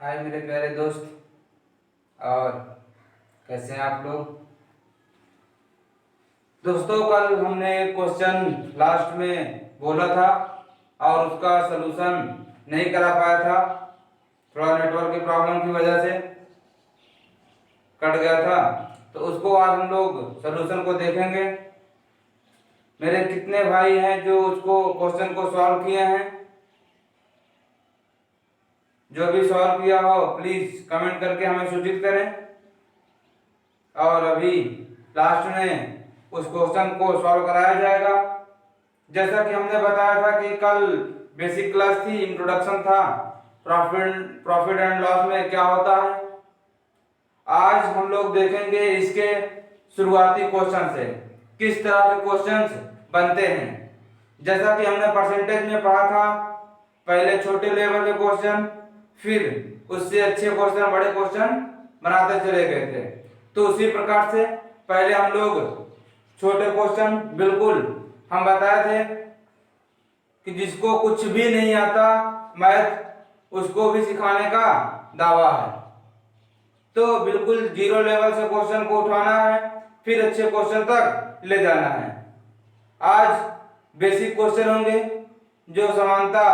हाय मेरे प्यारे दोस्त। और कैसे हैं आप लोग। दोस्तों, कल हमने क्वेश्चन लास्ट में बोला था और उसका सलूशन नहीं करा पाया था। थोड़ा नेटवर्क की प्रॉब्लम की वजह से कट गया था। तो उसको आज हम लोग सलूशन को देखेंगे। मेरे कितने भाई हैं जो उसको क्वेश्चन को सॉल्व किए हैं। जो भी सॉल्व किया हो प्लीज कमेंट करके हमें सूचित करें। और अभी लास्ट में उस क्वेश्चन को सॉल्व कराया जाएगा। जैसा कि हमने बताया था कि कल बेसिक क्लास थी, इंट्रोडक्शन था प्रॉफिट एंड लॉस में क्या होता है। आज हम लोग देखेंगे इसके शुरुआती क्वेश्चन से किस तरह के क्वेश्चंस बनते हैं। जैसा कि हमने परसेंटेज में पढ़ा था, पहले छोटे लेवल के क्वेश्चन, फिर उससे अच्छे क्वेश्चन, बड़े क्वेश्चन बनाते चले गए थे। तो उसी प्रकार से पहले हम लोग छोटे क्वेश्चन, बिल्कुल हम बताए थे कि जिसको कुछ भी नहीं आता मैथ, उसको भी सिखाने का दावा है। तो बिल्कुल जीरो लेवल से क्वेश्चन को उठाना है, फिर अच्छे क्वेश्चन तक ले जाना है। आज बेसिक क्वेश्चन होंगे जो समानता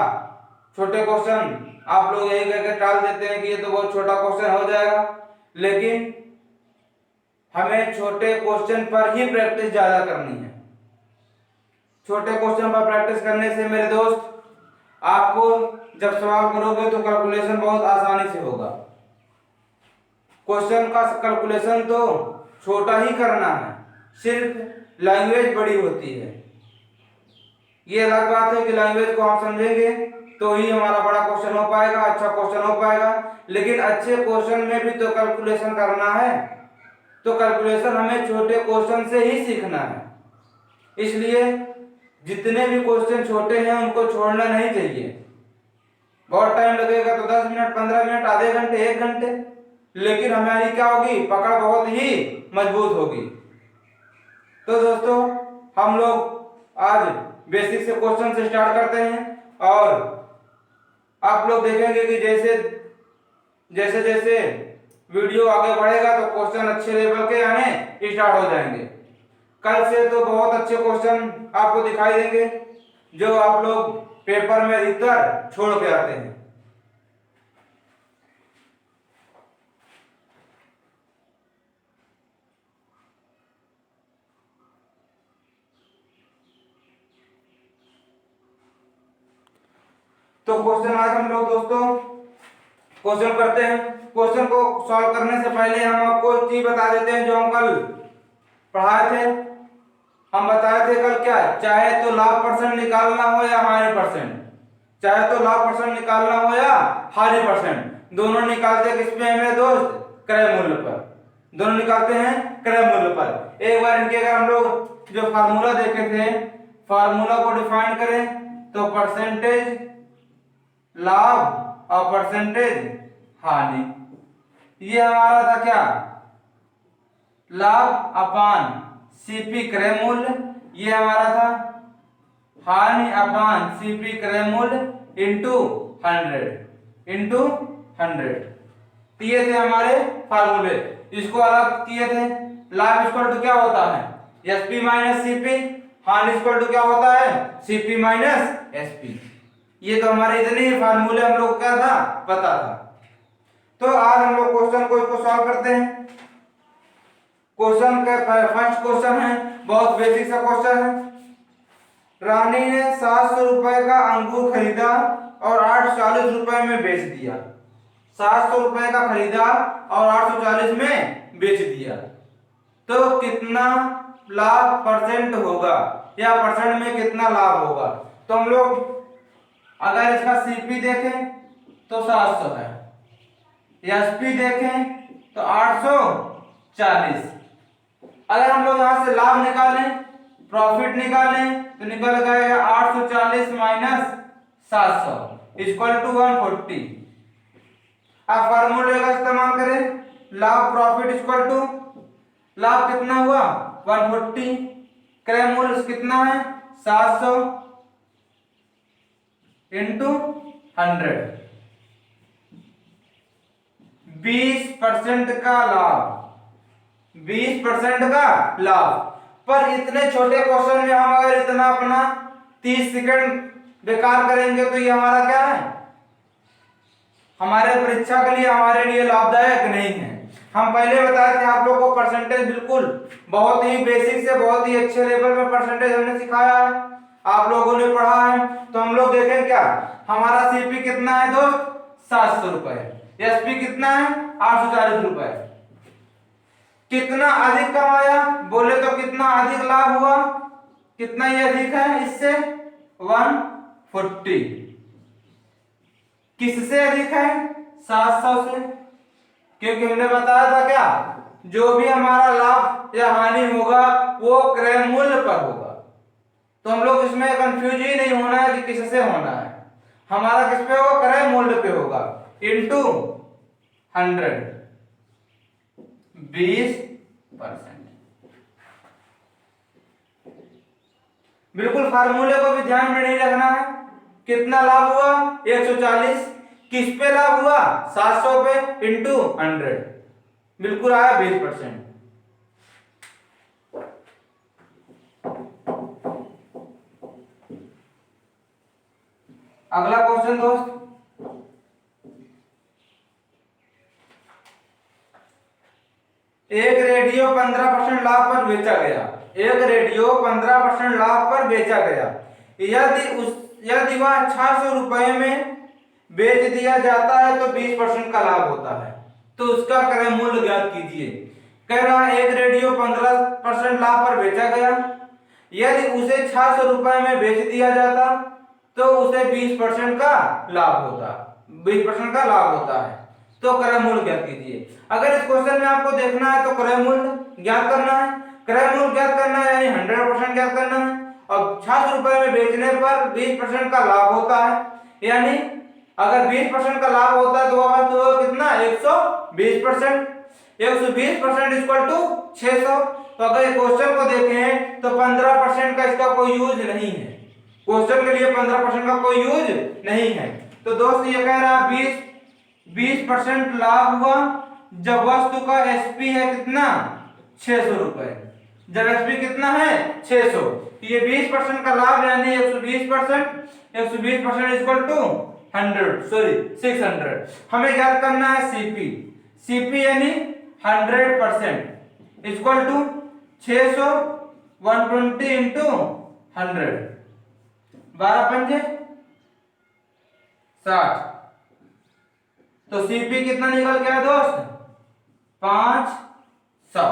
छोटे क्वेश्चन आप लोग यही कहकर टाल देते हैं कि ये तो बहुत छोटा क्वेश्चन हो जाएगा, लेकिन हमें छोटे क्वेश्चन पर ही प्रैक्टिस ज्यादा करनी है। छोटे क्वेश्चन पर प्रैक्टिस करने से मेरे दोस्त आपको जब सवाल करोगे तो कैलकुलेशन बहुत आसानी से होगा। क्वेश्चन का कैलकुलेशन तो छोटा ही करना है, सिर्फ लैंग्वेज बड़ी होती है। ये अलग बात है कि लैंग्वेज को हम समझेंगे तो ही हमारा बड़ा क्वेश्चन हो पाएगा, अच्छा क्वेश्चन हो पाएगा। लेकिन अच्छे क्वेश्चन में भी तो कैलकुलेशन करना है, तो कैलकुलेशन हमें छोटे क्वेश्चन से ही सीखना है। इसलिए जितने भी क्वेश्चन छोटे हैं उनको छोड़ना नहीं चाहिए। बहुत टाइम लगेगा तो 10 मिनट, 15 मिनट, आधे घंटे, 1 घंटे, लेकिन हमारी क्या होगी, पकड़ बहुत ही मजबूत होगी। तो दोस्तों, हम लोग आज बेसिक से क्वेश्चन से स्टार्ट करते हैं और आप लोग देखेंगे कि जैसे जैसे जैसे वीडियो आगे बढ़ेगा तो क्वेश्चन अच्छे लेवल के आने स्टार्ट हो जाएंगे। कल से तो बहुत अच्छे क्वेश्चन आपको दिखाई देंगे जो आप लोग पेपर में अधिकतर छोड़ के आते हैं। तो क्वेश्चन आज हम लोग दोस्तों क्वेश्चन करते हैं। क्वेश्चन को सॉल्व करने से पहले हम आपको एक चीज बता देते हैं जो हम कल पढ़ाए थे। हम बताए थे कल क्या, चाहे तो लाभ परसेंट निकालना हो या हानि परसेंट, चाहे तो लाभ परसेंट निकालना हो या हानि परसेंट, दोनों निकालते किस पे हैं मेरे दोस्त, क्रय मूल्य पर। दोनों निकालते हैं क्रय मूल्य पर। एक बार इनके अगर हम लोग जो फार्मूला देखे थे, फार्मूला को डिफाइन करें तो परसेंटेज लाभ और परसेंटेज हानि, ये हमारा था क्या, लाभ अपान सीपी क्रय मूल्य, ये हमारा था हानि अपान सीपी क्रय मूल्य इंटू 100। ये थे हमारे फार्मूले। इसको अलग किए थे। लाभ इक्वल टू क्या होता है, एसपी माइनस सीपी, हानि इक्वल टू क्या होता है, सीपी माइनस एसपी। ये तो हमारे इतने ही फार्मूले हम लोग क्या था, पता था। तो आज हम लोग क्वेश्चन को इसको सॉल्व करते हैं। क्वेश्चन का फर्स्ट क्वेश्चन है, बहुत बेसिक सा क्वेश्चन है। रानी ने 700 रुपए का अंगूर खरीदा और 840 रुपए में बेच दिया। 700 रुपए का खरीदा और 840 में बेच दिया, तो कितना लाभ परसेंट होगा, या परसेंट में कितना लाभ होगा। तो हम लोग अगर इसका सीपी देखें तो 700 है, एसपी देखें तो 840। अगर हम लोग यहां से लाभ निकालें, प्रॉफिट निकालें, तो निकल गएगा 840 माइनस 700 इक्वल टू 140। अब फार्मूले का इस्तेमाल करें, लाभ प्रॉफिट इक्वल टू, लाभ कितना हुआ 140, क्रय मूल्य कितना है 700 इंटू 100। 20% का लाभ, 20% का लाभ। पर इतने छोटे क्वेश्चन में हम अगर इतना अपना 30 सेकंड बेकार करेंगे तो ये हमारा क्या है, हमारे परीक्षा के लिए, हमारे लिए लाभदायक नहीं है। हम पहले बताए थे आप लोगों को परसेंटेज बिल्कुल बहुत ही बेसिक से बहुत ही अच्छे लेवल में परसेंटेज हमने सिखाया है, आप लोगों ने पढ़ा है। तो हम लोग देखें क्या हमारा सीपी कितना है दोस्त, 700 रुपए, एसपी कितना है 840 रुपए। कितना अधिक कमाया बोले तो कितना अधिक लाभ हुआ, कितना ये अधिक है इससे 140। किससे अधिक है 700 से, क्योंकि हमने बताया था क्या जो भी हमारा लाभ या हानि होगा वो क्रय मूल्य पर होगा। तो हम लोग इसमें कंफ्यूज ही नहीं होना है कि किससे होना है, हमारा किस पे होगा, क्रय मूल्य पे होगा, इंटू 100, 20%। बिल्कुल फार्मूले को भी ध्यान में नहीं रखना है। कितना लाभ हुआ 140, किस पे लाभ हुआ 700 पे, इंटू 100, बिल्कुल आया 20%। अगला क्वेश्चन दोस्त, एक रेडियो 15% लाभ पर बेचा गया, एक रेडियो 15% लाभ पर बेचा गया, यदि वह 600 रुपए में बेच दिया जाता है तो 20% का लाभ होता है, तो उसका क्रय मूल्य ज्ञात कीजिए। कह रहा है एक रेडियो 15% लाभ पर बेचा गया, यदि उसे 600 रुपए में बेच दिया जाता तो उसे 20% का लाभ होता, 20% का लाभ होता है, तो क्रय मूल्य ज्ञात कीजिए। अगर इस क्वेश्चन में आपको देखना है तो क्रय मूल्य ज्ञात करना है, क्रय मूल्य ज्ञात करना है यानी 100% ज्ञात करना है, और 600 रुपए में बेचने पर 20% का लाभ होता है, यानी अगर 20% का लाभ होता है तो वह वस्तु कितना 120%, 120% इक्वल टू 600। तो अगर क्वेश्चन को देखें तो 15% का इसका कोई यूज नहीं है, क्वेश्चन के लिए 15% का कोई यूज नहीं है। तो दोस्त ये कह रहा है 20% लाभ हुआ जब वस्तु का एसपी है कितना 600 रुपए, जब एसपी कितना है 600, तो ये 20% का लाभ यानी 120%, 120% इक्वल टू 600। हमें ज्ञात करना है सीपी, सीपी यानी 100% इक्वल टू 600, 120 इंटू 100, 12 पंजे 60। तो सीपी कितना निकल गया दोस्त 500,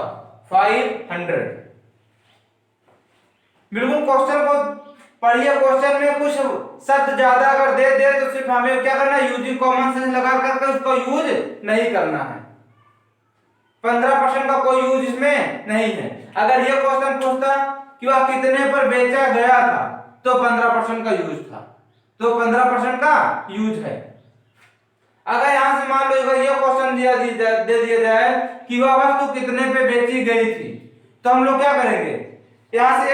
500। बिल्कुल क्वेश्चन को पढ़िए, क्वेश्चन में कुछ शब्द ज्यादा अगर दे दे तो सिर्फ हमें क्या करना है, यूजिंग कॉमन सेंस लगा करके उसको यूज नहीं करना है। 15% का कोई यूज इसमें नहीं है। अगर ये क्वेश्चन पूछता कि वह कितने पर बेचा गया था तो 15% का यूज था, तो 15% का यूज है। अगर यहां से मान लो ये क्वेश्चन दे दिया जाए कि वह वस्तु कितने पे बेची गई थी, तो हम लोग क्या करेंगे, यहां से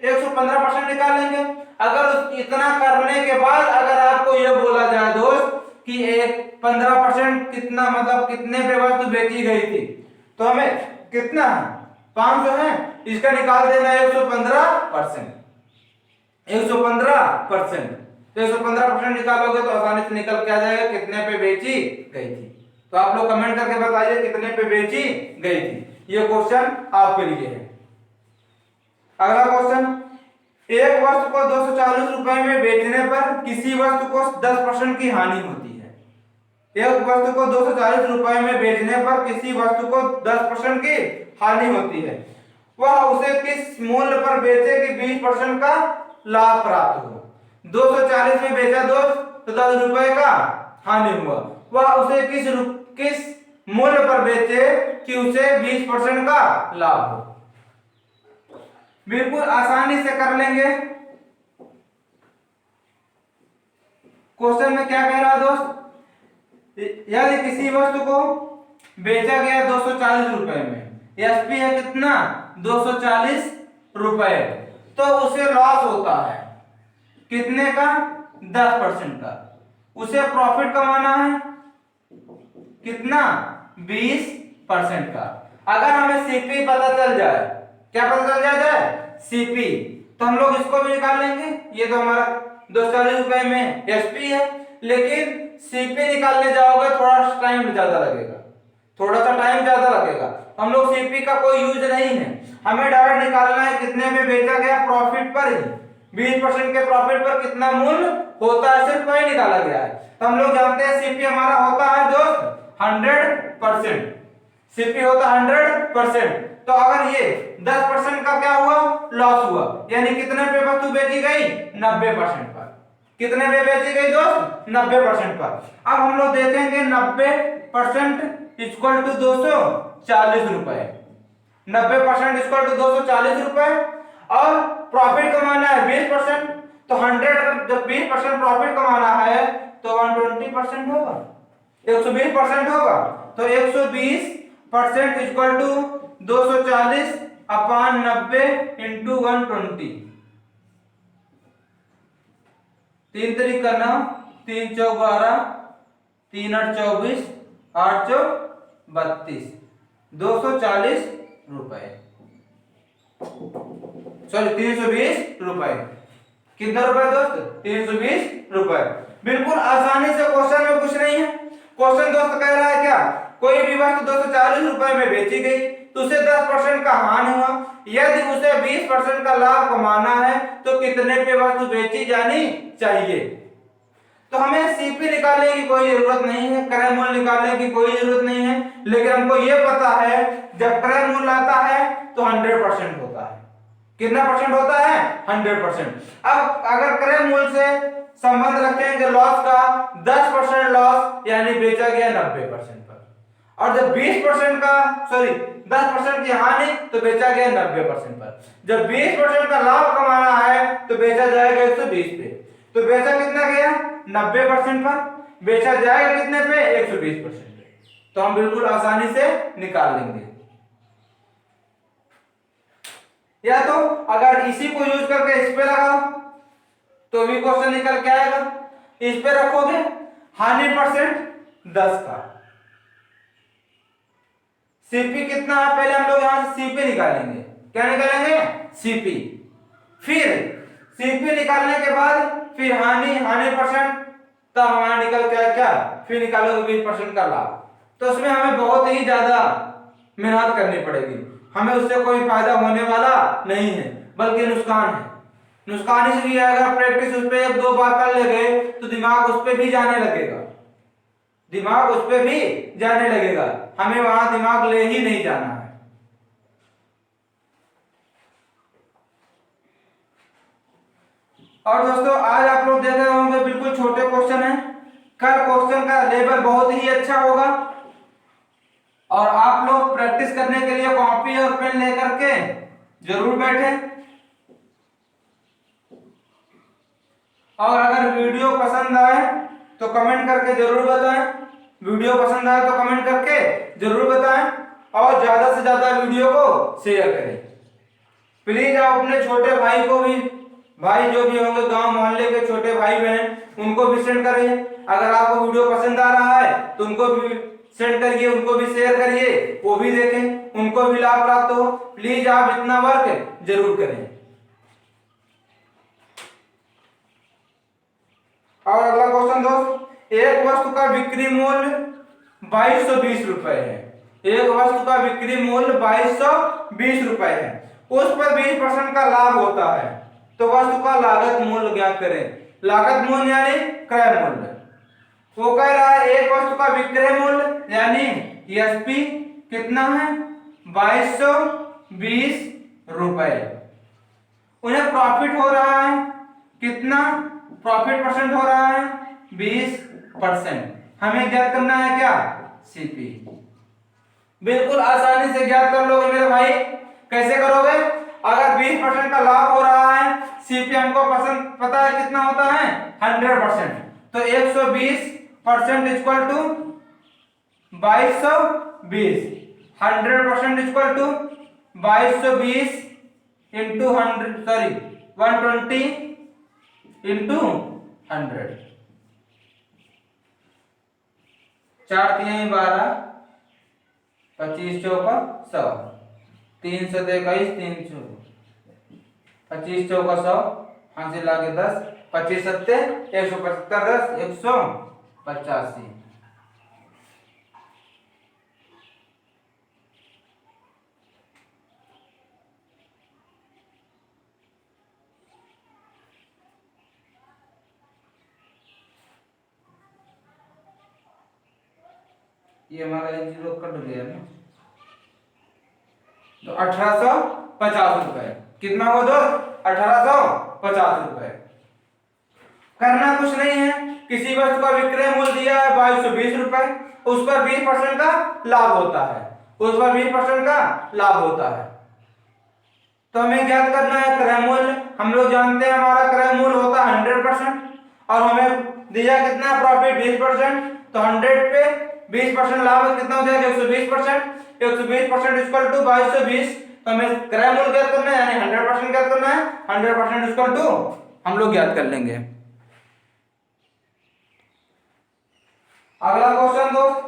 115% निकाल लेंगे। अगर इतना करने के बाद अगर आपको यह बोला जाए दोस्त कि 15% कितना मतलब कितने पे वस्तु बेची गई थी, तो हमें कितना 500 है, इसका निकाल देना 115%, 115%। तो 115% निकालोगे तो आसानी से निकल के आ जाएगा कितने पे बेची गई थी। तो आप लोग कमेंट करके बताइए कितने पे बेची गई थी, ये क्वेश्चन आपके लिए है। अगला क्वेश्चन, एक वस्तु को 240 रुपए में बेचने पर किसी वस्तु को 10% की हानि होती है। एक वस्तु को 240 रुपए में बेचने पर किसी वस्तु को 10% की हानि होती है, वह उसे किस मूल्य पर बेचे कि 20% का लाभ प्राप्त हो। 240 में बेचा दोस्त तो 10 रुपए का हानि हुआ, वह उसे किस मूल्य पर बेचे कि उसे 20% का लाभ हो। बिल्कुल आसानी से कर लेंगे। क्वेश्चन में क्या कह रहा है दोस्त, यदि किसी वस्तु को बेचा गया 240 रुपए में, एसपी है कितना 240 रुपए, तो उसे लॉस होता है कितने का 10% का। उसे प्रॉफिट कमाना है कितना 20% का। अगर हमें सीपी पता चल जाए, क्या पता चल जाए सीपी, तो हम लोग इसको भी निकाल लेंगे। ये तो हमारा 240 रुपए में एसपी है, लेकिन सीपी निकालने जाओगे थोड़ा टाइम ज्यादा लगेगा, थोड़ा सा टाइम ज्यादा लगेगा। हम लोग सीपी का कोई यूज नहीं है, हमें डायरेक्ट निकालना है कितने में बेचा गया, प्रॉफिट पर ही 20% के प्रॉफिट पर कितना मूल्य होता है, सिर्फ वही निकाला गया है। तो हम लोग जानते हैं सीपी हमारा होता है दोस्त 100%, सीपी होता है 100%। तो अगर ये 10% का क्या हुआ, लॉस हुआ, यानी कितने पे वस्तु बेची गई, 90% पर। कितने पे बेची गई दोस्त, 90% पर। अब हम लोग देखेंगे 90% इक्वल टू 240 रुपए, 90% इक्वल टू 240 रुपए, और प्रॉफिट कमाना है 20%। तो 100 जब 20% प्रॉफिट कमाना है तो 120% होगा, 120% होगा। तो 120% इक्वल टू 240 अपान 90 इंटू 120। 3 3 का 9, 3 चौक 12, 3 8 24, 8 चौक 32, 240 रुपए, सॉरी 320 रुपए। कितना रुपए दोस्त, 320 रुपए। बिल्कुल आसानी से, क्वेश्चन में कुछ नहीं है। क्वेश्चन दोस्त कह रहा है क्या, कोई भी वस्तु 240 रुपए में बेची गई तो उसे 10% का हानि हुआ, यदि उसे 20% का लाभ कमाना है तो कितने पे वस्तु बेची जानी चाहिए। तो हमें सीपी निकालने की कोई जरूरत नहीं है, क्रय मूल्य निकालने की कोई जरूरत नहीं है, लेकिन हमको यह पता है जब क्रय मूल्य आता है तो 100% होता है। कितना परसेंट होता है, 100%। अब अगर क्रय मूल्य से संबंध रखेंगे लॉस का, 10% लॉस यानी बेचा गया 90% पर, और जब 20% का, सॉरी 10% की हानि तो बेचा गया 90% पर। जब 20% का लाभ कमाना है तो बेचा जाएगा 120 पे। तो बेचा कितना गया, 90% पर, बेचा जाएगा कितने पे, 120% पे। तो हम बिल्कुल आसानी से निकाल लेंगे। या तो अगर इसी को यूज करके इस पे लगाओ तो भी क्वेश्चन निकल के आएगा। इस पे रखोगे हानि परसेंट 10 का, सीपी कितना है, पहले हम लोग यहां से सीपी निकालेंगे। क्या निकालेंगे, सीपी। फिर सीपी निकालने के बाद फिर हानि परसेंट, तब हमारा निकल के क्या, फिर निकालोगे 20% का लाभ। तो उसमें हमें बहुत ही ज्यादा मेहनत करनी पड़ेगी, हमें उससे कोई फायदा होने वाला नहीं है, बल्कि नुकसान है। नुकसान इसलिए अगर प्रैक्टिस उस पर 1-2 बार कर लेंगे तो दिमाग उस पर भी जाने लगेगा, दिमाग उस पर भी जाने लगेगा, हमें वहां दिमाग ले ही नहीं जाना है। और दोस्तों आज आप लोग देख रहे होंगे बिल्कुल छोटे क्वेश्चन हैं, कल क्वेश्चन का लेवल बहुत ही अच्छा होगा, और आप लोग प्रैक्टिस करने के लिए कॉपी और पेन लेकर के जरूर बैठें। और अगर वीडियो पसंद आए तो कमेंट करके जरूर बताएं, वीडियो पसंद आए तो कमेंट करके जरूर बताएं, और ज्यादा से ज्यादा वीडियो को शेयर करें। प्लीज आप अपने छोटे भाई को भी, भाई जो भी होंगे गांव मोहल्ले के छोटे भाई बहन, उनको भी सेंड करिए। अगर आपको वीडियो पसंद आ रहा है तो उनको भी सेंड करिए, उनको भी शेयर करिए, वो भी देखें, उनको भी लाभ प्राप्त हो। प्लीज आप इतना वर्क जरूर करें। और अगला क्वेश्चन दोस्त, एक वस्तु का बिक्री मूल्य 2220 रुपए है, एक वस्तु का बिक्री मूल्य 2220 रुपए है, उस पर 20% का लाभ होता है, तो वस्तु का लागत मूल्य ज्ञात करें। लागत मूल्य यानी क्रय मूल्य। वो कह रहा है एक वस्तु का विक्रय मूल्य यानी एसपी कितना है, 2220 रुपए। उन्हें प्रॉफिट हो रहा है कितना, प्रॉफिट परसेंट हो रहा है 20%। हमें ज्ञात करना है क्या, सीपी। बिल्कुल आसानी से ज्ञात कर लोगे मेरे भाई। कैसे करोगे, अगर 20% का लाभ हो रहा है, सीपी हमको पता है कितना होता है 100%, तो 120% equal to 2220, 100% equal to 2220 into 100, sorry 120 into 100। 4 3 12, 25 चौका 100, 3 7 21, 3 25 चौका 100, हासिल लाके 10, 25 सत्ते 175, 10 185। ये हमारा 0 कट गया ना, तो 1850 रुपए। कितना हुआ दोस्त? 1850 रुपए। करना कुछ नहीं है, किसी वस्तु का विक्रय मूल्य दिया है 2220 रुपए, उस पर 20% का लाभ होता है, उस पर 20% का लाभ होता है। तो हमें ज्ञात करना है क्रय मूल्य। हम लोग जानते हैं हमारा क्रय मूल्य होता है 100%, और हमें दिया कितना है प्रॉफिट 20%, तो 100 पे 20% लाभ कितना हो जाएगा 120%, 120% इक्वल टू 2220। तो हमें क्रय मूल्य ज्ञात करना है, यानी 100% ज्ञात करना है, 100% इक्वल टू हम लोग ज्ञात कर लेंगे। अगला क्वेश्चन दोस्त,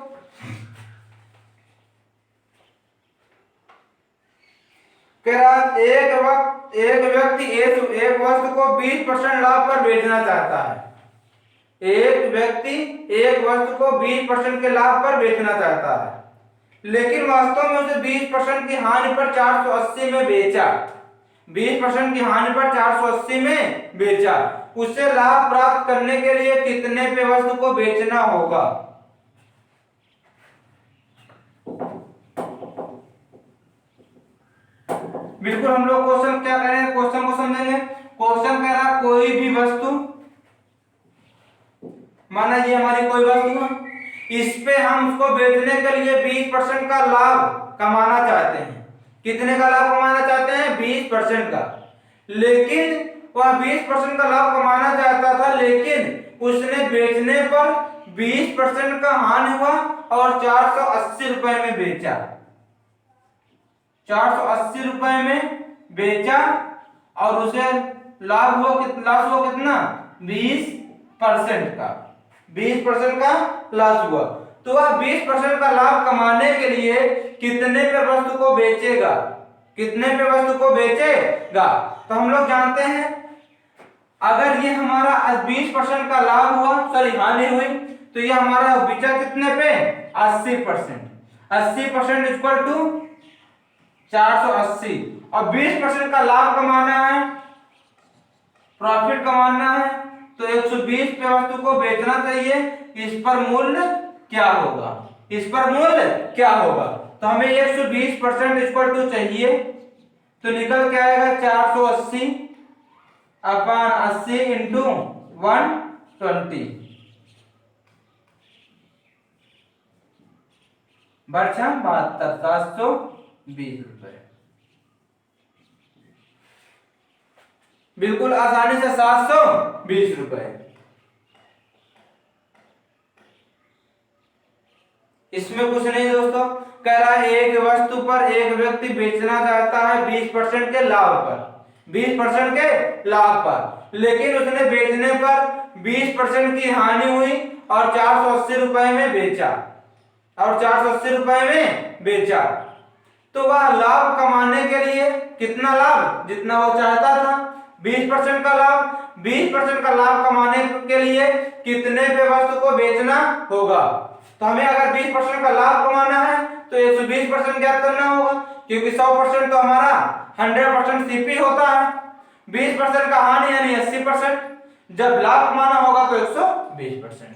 कह रहा एक व्यक्ति एक वस्तु को 20% लाभ पर बेचना चाहता है। एक व्यक्ति एक वस्तु को 20% के लाभ पर बेचना चाहता है, लेकिन वास्तव में उसे 20% की हानि पर 480 में बेचा। 20% की हानि पर 480 में बेचा। उसे लाभ प्राप्त करने के लिए कितने पे वस्तु को बेचना होगा? बिल्कुल हम लोग क्वेश्चन क्या करेंगे, क्वेश्चन को समझेंगे। क्वेश्चन कह रहा कोई भी वस्तु, माना ये हमारी कोई वस्तु है, इस पे हम उसको बेचने के लिए 20% का लाभ कमाना चाहते हैं। कितने का लाभ कमाना चाहते हैं? 20% का। लेकिन वह 20% का लाभ कमाना चाहता था, लेकिन उसने बेचने पर 20% का हानि हुआ और 480 रुपए में बेचा। 480 रुपए में बेचा और उसे लाभ हुआ कितना? 20% का। 20% का लॉस हुआ। तो वह 20% का लाभ कमाने के लिए कितने पे वस्तु को बेचेगा? कितने पे वस्तु को बेचेगा? तो हम लोग जानते हैं अगर ये हमारा 20% का लाभ हुआ, सॉरी हानि हुई, तो ये हमारा बेचा कितने पे? 80%। 80% इक्वल टू 480, और 20% का लाभ कमाना है, प्रॉफिट कमाना है, तो 120 पे वस्तु को बेचना चाहिए। इस पर मूल्य क्या होगा? इस पर मूल्य क्या होगा? तो हमें 120% इक्वल टू चाहिए, तो निकल के आएगा 480 अपॉन 80 इंटू 120 बचा 72,720 रुपए। बिल्कुल आसानी से 720 रुपए। इसमें कुछ नहीं दोस्तों, कह रहा है एक वस्तु पर एक व्यक्ति बेचना चाहता है 20% के लाभ पर, 20% के लाभ पर, लेकिन उसने बेचने पर 20% की हानि हुई और 480 रुपए में बेचा, और 480 रुपए में बेचा। तो वह लाभ कमाने के लिए कितना लाभ? जितना वो चाहता था 20% का लाभ। 20% का लाभ कमाने के लिए कितने पे वस्तु को बेचना होगा? तो हमें अगर 20% का लाभ कमाना है तो 120% ज्ञात करना होगा, क्योंकि 100% तो हमारा 100% सीपी होता है। 20% का हानि यानी 80%, जब लाभ कमाना होगा तो 120%।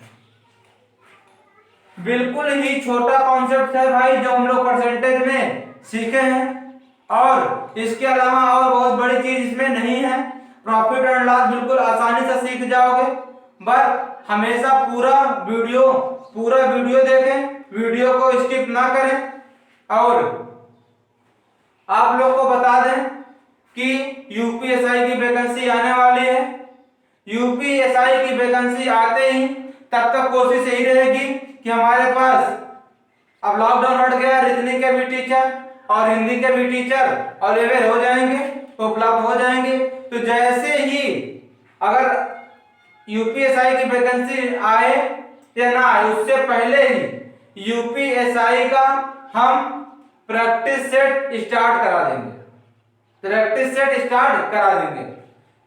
बिल्कुल ही छोटा कॉन्सेप्ट है भाई, जो हम लोग परसेंटेज में सीखे हैं, और इसके अलावा और बहुत बड़ी चीज इसमें नहीं है। प्रॉफिट एंड लॉस बिल्कुल आसानी से सीख जाओगे, बस हमेशा पूरा वीडियो देखें, वीडियो को स्किप ना करें। और आप लोग को बता दें कि यूपीएसआई की वैकेंसी आने वाली है। यूपीएसआई की वैकेंसी आते ही तब तक कोशिश यही रहेगी कि हमारे पास, अब लॉकडाउन हट गया, रीजनिंग के भी टीचर और हिंदी के भी टीचर अवेलेबल हो जाएंगे, उपलब्ध हो जाएंगे। तो जैसे ही अगर यूपीएसआई की वैकेंसी आए या ना आए, उससे पहले ही यूपीएसआई का हम प्रैक्टिस सेट स्टार्ट करा देंगे, प्रैक्टिस सेट स्टार्ट करा देंगे।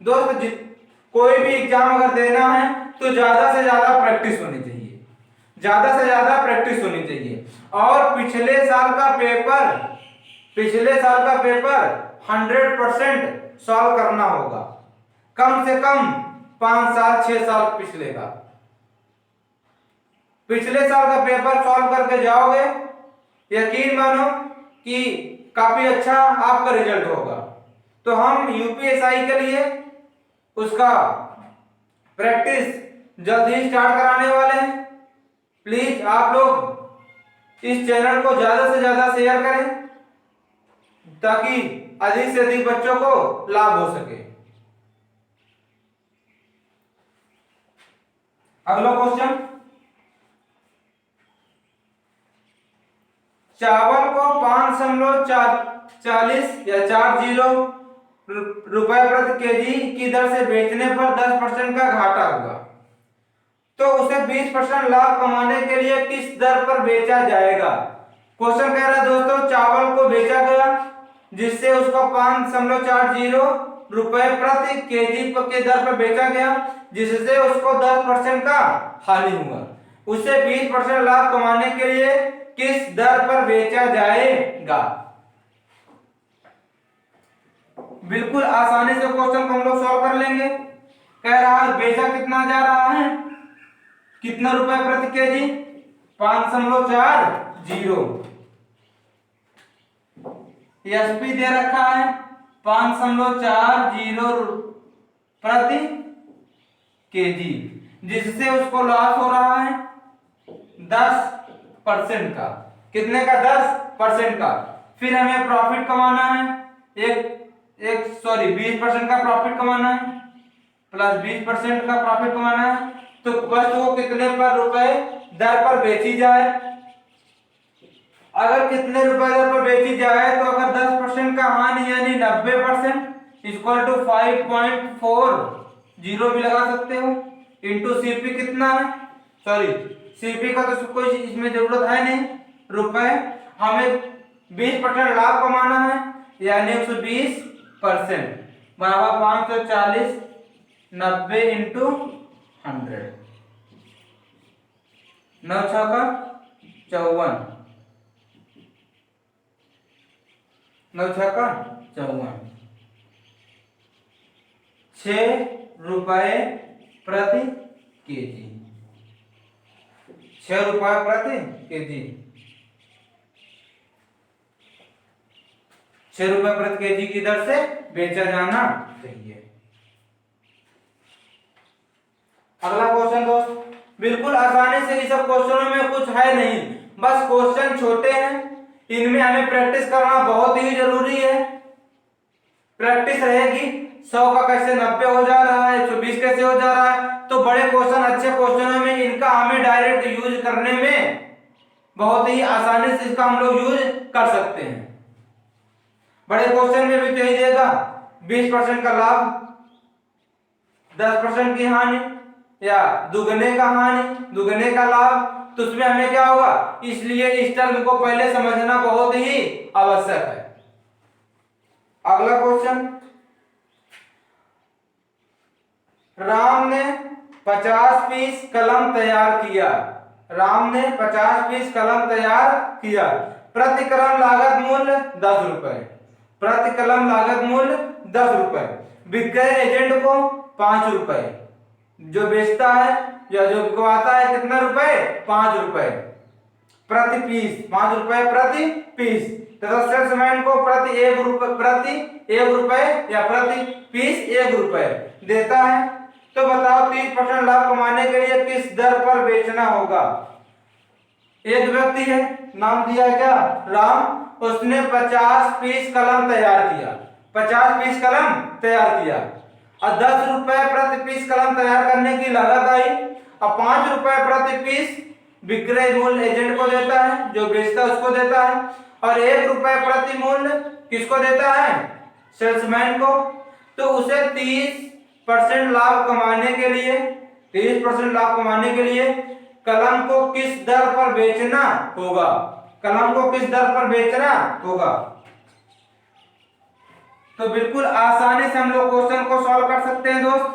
दोस्त कोई भी एग्जाम अगर देना है तो ज्यादा से ज्यादा प्रैक्टिस होनी चाहिए, ज्यादा से ज्यादा प्रैक्टिस होनी चाहिए। और पिछले साल का पेपर 100% सॉल्व करना होगा, कम से कम 5 साल 6 साल पिछले साल का पेपर सॉल्व करके जाओगे, यकीन मानो कि काफी अच्छा आपका रिजल्ट होगा। तो हम यूपीएसआई के लिए उसका प्रैक्टिस जल्द ही स्टार्ट कराने वाले हैं। प्लीज आप लोग इस चैनल को ज्यादा से ज्यादा शेयर करें ताकि अधिक से अधिक बच्चों को लाभ हो सके। अगला क्वेश्चन, चावल को 5.40 या 40 रुपए प्रति केजी की दर से बेचने पर 10% का घाटा हुआ, तो उसे 20% लाभ कमाने के लिए किस दर पर बेचा जाएगा। क्वेश्चन कह रहा है दोस्तों, चावल को बेचा गया जिससे उसको 5.40 रुपए प्रति केजी के दर पर बेचा गया, जिससे उसको 10% का हानि हुआ। उसे 20% लाभ कमाने के लिए किस दर पर बेचा जाएगा। बिल्कुल आसानी से क्वेश्चन को हम लोग सॉल्व कर लेंगे। कह रहा है बेचा कितना जा रहा है, कितना रुपए प्रति केजी, 5.40। एसपी दे रखा है 5.40 प्रति केजी, जिससे उसको लॉस हो रहा है 10% का। कितने का? 10% का। फिर हमें प्रॉफिट कमाना है, 20% का प्रॉफिट कमाना है, प्लस 20% का प्रॉफिट कमाना है। तो वस्तु को कितने पर रुपए दर पर बेची जाए, अगर कितने रुपए दर पर बेची जाए तो अगर 10% का हानि यानी 90% इक्वल टू 5.40 भी लगा सकते हो, इंटू सीपी कितना है, सीपी का तो कोई इसमें जरूरत है नहीं, रुपए। हमें 20% लाभ कमाना है यानी 120% बराबर 540, 90 इंटू 100, 9 छक्का 54, 9 छक्का 54, 6 रुपए प्रति केजी, 6 रुपए प्रति केजी, 6 रुपए प्रति केजी की दर से बेचा जाना चाहिए। अगला क्वेश्चन दोस्त, बिल्कुल आसानी से, इस सब क्वेश्चनों में कुछ है नहीं, बस क्वेश्चन छोटे हैं, इनमें हमें प्रैक्टिस करना बहुत ही जरूरी है। प्रैक्टिस रहेगी, 100 का कैसे 90 हो जा रहा है, 120 कैसे हो जा रहा है, तो बड़े क्वेश्चन, अच्छे क्वेश्चनों में इनका हमें डायरेक्ट यूज करने में बहुत ही आसानी से इसका हम लोग यूज कर सकते हैं। बड़े क्वेश्चन में भी कही देगा 20% का लाभ, 10% की हानि या दुगने का हानि, दुगने का लाभ, तो उसमें हमें क्या होगा, इसलिए इस टर्म को पहले समझना बहुत ही आवश्यक है। अगला क्वेश्चन, राम ने 50 पीस कलम तैयार किया, राम ने 50 पीस कलम तैयार किया, प्रति कलम लागत मूल्य 10 रुपए, प्रति कलम लागत मूल्य 10 रुपए, विक्रय एजेंट को 5 रुपए, जो बेचता है या जो बिकवाता है कितना रुपए, 5 रुपए प्रति पीस, 5 रुपए प्रति पीस, तथा सेल्समैन को प्रति 1 रुपए या प्रति पीस 1 रुपए देता है। तो बताओ 30% लाभ कमाने के लिए किस दर पर बेचना होगा। एक व्यक्ति है, नाम दिया क्या, राम, उसने 50 पीस कलम तैयार किया, 50 पीस कलम तैयार किया, और 10 रुपए प्रति पीस कलम तैयार करने की लागत आई, और 5 रुपए प्रति पीस विक्रय मूल्य एजेंट को देता है, जो बेचता है उसको देता है, और 1 रुपए प्रति मूल्य किसको देता है, सेल्समैन को। तो उसे 30% लाभ कमाने के लिए 30% लाभ कमाने के लिए कलम को किस दर पर बेचना होगा, कलम को किस दर पर बेचना होगा। तो बिल्कुल आसानी से हम लोग क्वेश्चन को सॉल्व कर सकते हैं दोस्त।